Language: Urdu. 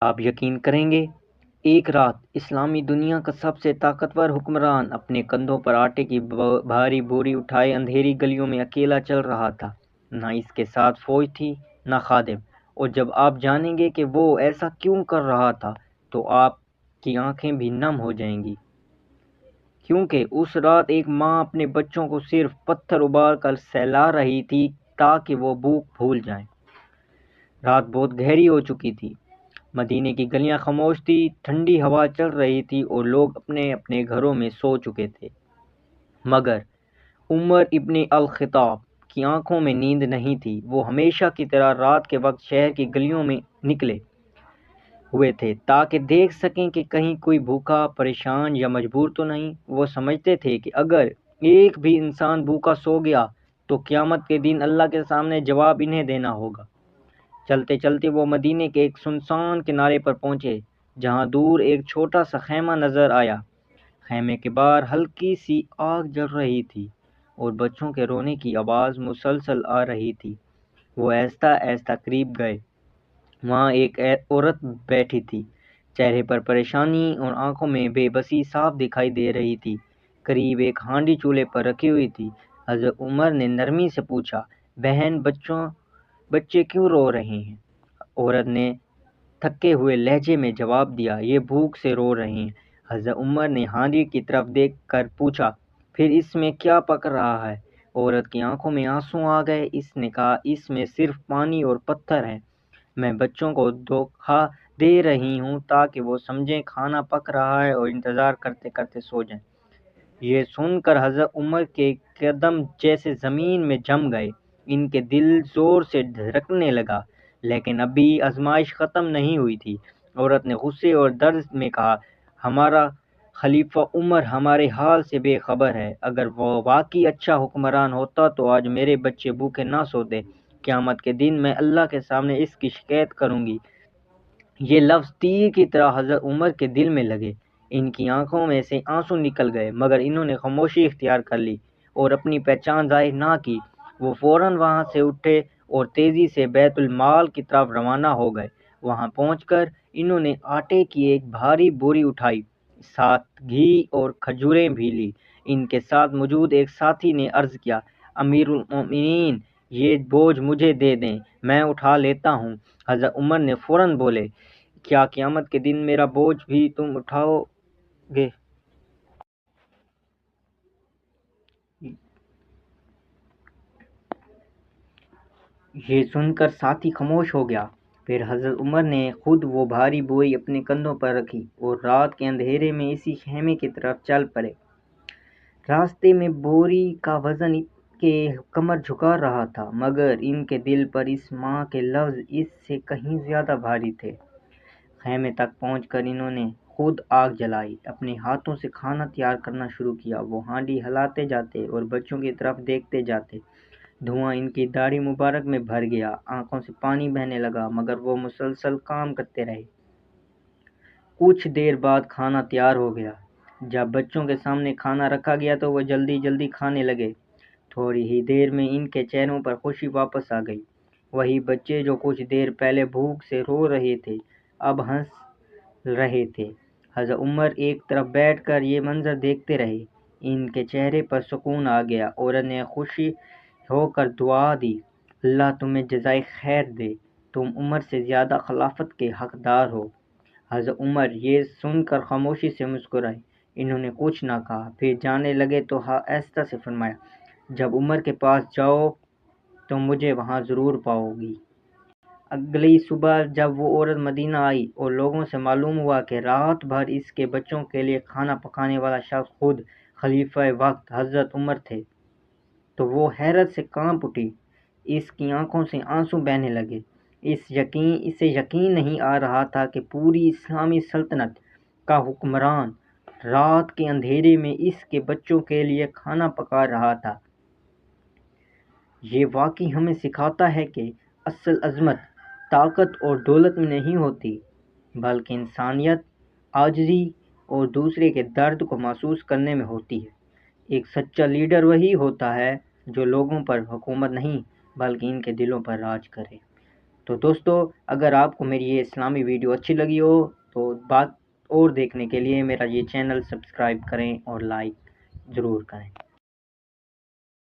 آپ یقین کریں گے، ایک رات اسلامی دنیا کا سب سے طاقتور حکمران اپنے کندھوں پر آٹے کی بھاری بوری اٹھائے اندھیری گلیوں میں اکیلا چل رہا تھا۔ نہ اس کے ساتھ فوج تھی، نہ خادم۔ اور جب آپ جانیں گے کہ وہ ایسا کیوں کر رہا تھا تو آپ کی آنکھیں بھی نم ہو جائیں گی، کیونکہ اس رات ایک ماں اپنے بچوں کو صرف پتھر ابال کر سہلا رہی تھی تاکہ وہ بھوک بھول جائیں۔ رات بہت گہری ہو چکی تھی، مدینے کی گلیاں خاموش تھی، ٹھنڈی ہوا چل رہی تھی اور لوگ اپنے اپنے گھروں میں سو چکے تھے، مگر عمر ابن الخطاب کی آنکھوں میں نیند نہیں تھی۔ وہ ہمیشہ کی طرح رات کے وقت شہر کی گلیوں میں نکلے ہوئے تھے تاکہ دیکھ سکیں کہ کہیں کوئی بھوکا، پریشان یا مجبور تو نہیں۔ وہ سمجھتے تھے کہ اگر ایک بھی انسان بھوکا سو گیا تو قیامت کے دن اللہ کے سامنے جواب انہیں دینا ہوگا۔ چلتے چلتے وہ مدینے کے ایک سنسان کنارے پر پہنچے، جہاں دور ایک چھوٹا سا خیمہ نظر آیا۔ خیمے کے باہر ہلکی سی آگ جل رہی تھی اور بچوں کے رونے کی آواز مسلسل آ رہی تھی۔ وہ آہستہ آہستہ قریب گئے۔ وہاں ایک عورت بیٹھی تھی، چہرے پر پریشانی اور آنکھوں میں بے بسی صاف دکھائی دے رہی تھی۔ قریب ایک ہانڈی چولہے پر رکھی ہوئی تھی۔ حضرت عمر نے نرمی سے پوچھا، بہن، بچے کیوں رو رہے ہیں؟ عورت نے تھکے ہوئے لہجے میں جواب دیا، یہ بھوک سے رو رہے ہیں۔ حضرت عمر نے ہانڈی کی طرف دیکھ کر پوچھا، پھر اس میں کیا پک رہا ہے؟ عورت کی آنکھوں میں آنسو آ گئے۔ اس نے کہا، اس میں صرف پانی اور پتھر ہے۔ میں بچوں کو دھوکہ دے رہی ہوں تاکہ وہ سمجھیں کھانا پک رہا ہے اور انتظار کرتے کرتے سو جائیں۔ یہ سن کر حضرت عمر کے قدم جیسے زمین میں جم گئے، ان کے دل زور سے دھڑکنے لگا۔ لیکن ابھی آزمائش ختم نہیں ہوئی تھی۔ عورت نے غصے اور درد میں کہا، ہمارا خلیفہ عمر ہمارے حال سے بے خبر ہے۔ اگر وہ واقعی اچھا حکمران ہوتا تو آج میرے بچے بھوکے نہ سوتے۔ قیامت کے دن میں اللہ کے سامنے اس کی شکایت کروں گی۔ یہ لفظ تیر کی طرح حضرت عمر کے دل میں لگے۔ ان کی آنکھوں میں سے آنسو نکل گئے، مگر انہوں نے خاموشی اختیار کر لی اور اپنی پہچان ظاہر نہ کی۔ وہ فوراً وہاں سے اٹھے اور تیزی سے بیت المال کی طرف روانہ ہو گئے۔ وہاں پہنچ کر انہوں نے آٹے کی ایک بھاری بوری اٹھائی، ساتھ گھی اور کھجوریں بھی لی۔ ان کے ساتھ موجود ایک ساتھی نے عرض کیا، امیر المومنین، یہ بوجھ مجھے دے دیں، میں اٹھا لیتا ہوں۔ حضرت عمر نے فوراً بولے، کیا قیامت کے دن میرا بوجھ بھی تم اٹھاؤ گے؟ یہ سن کر ساتھی خاموش ہو گیا۔ پھر حضرت عمر نے خود وہ بھاری بوری اپنے کندھوں پر رکھی اور رات کے اندھیرے میں اسی خیمے کی طرف چل پڑے۔ راستے میں بوری کا وزن ان کے کمر جھکا رہا تھا، مگر ان کے دل پر اس ماں کے لفظ اس سے کہیں زیادہ بھاری تھے۔ خیمے تک پہنچ کر انہوں نے خود آگ جلائی، اپنے ہاتھوں سے کھانا تیار کرنا شروع کیا۔ وہ ہانڈی ہلاتے جاتے اور بچوں کی طرف دیکھتے جاتے۔ دھواں ان کی داڑھی مبارک میں بھر گیا، آنکھوں سے پانی بہنے لگا، مگر وہ مسلسل کام کرتے رہے۔ کچھ دیر بعد کھانا تیار ہو گیا۔ جب بچوں کے سامنے کھانا رکھا گیا تو وہ جلدی جلدی کھانے لگے۔ تھوڑی ہی دیر میں ان کے چہروں پر خوشی واپس آ گئی۔ وہی بچے جو کچھ دیر پہلے بھوک سے رو رہے تھے، اب ہنس رہے تھے۔ حضرت عمر ایک طرف بیٹھ کر یہ منظر دیکھتے رہے۔ ان کے چہرے پر سکون آ گیا۔ عورت نے خوشی ہو کر دعا دی، اللہ تمہیں جزائے خیر دے، تم عمر سے زیادہ خلافت کے حقدار ہو۔ حضرت عمر یہ سن کر خاموشی سے مسکرائے۔ انہوں نے کچھ نہ کہا، پھر جانے لگے تو آہستہ سے فرمایا، جب عمر کے پاس جاؤ تو مجھے وہاں ضرور پاؤ گی۔ اگلی صبح جب وہ عورت مدینہ آئی اور لوگوں سے معلوم ہوا کہ رات بھر اس کے بچوں کے لیے کھانا پکانے والا شخص خود خلیفہ وقت حضرت عمر تھے تو وہ حیرت سے کانپ اٹھی۔ اس کی آنکھوں سے آنسو بہنے لگے۔ اسے یقین نہیں آ رہا تھا کہ پوری اسلامی سلطنت کا حکمران رات کے اندھیرے میں اس کے بچوں کے لیے کھانا پکا رہا تھا۔ یہ واقعہ ہمیں سکھاتا ہے کہ اصل عظمت طاقت اور دولت میں نہیں ہوتی، بلکہ انسانیت، عاجزی اور دوسرے کے درد کو محسوس کرنے میں ہوتی ہے۔ ایک سچا لیڈر وہی ہوتا ہے جو لوگوں پر حکومت نہیں بلکہ ان کے دلوں پر راج کرے۔ تو دوستو اگر آپ کو میری یہ اسلامی ویڈیو اچھی لگی ہو تو بات اور دیکھنے کے لیے میرا یہ چینل سبسکرائب کریں اور لائک ضرور کریں۔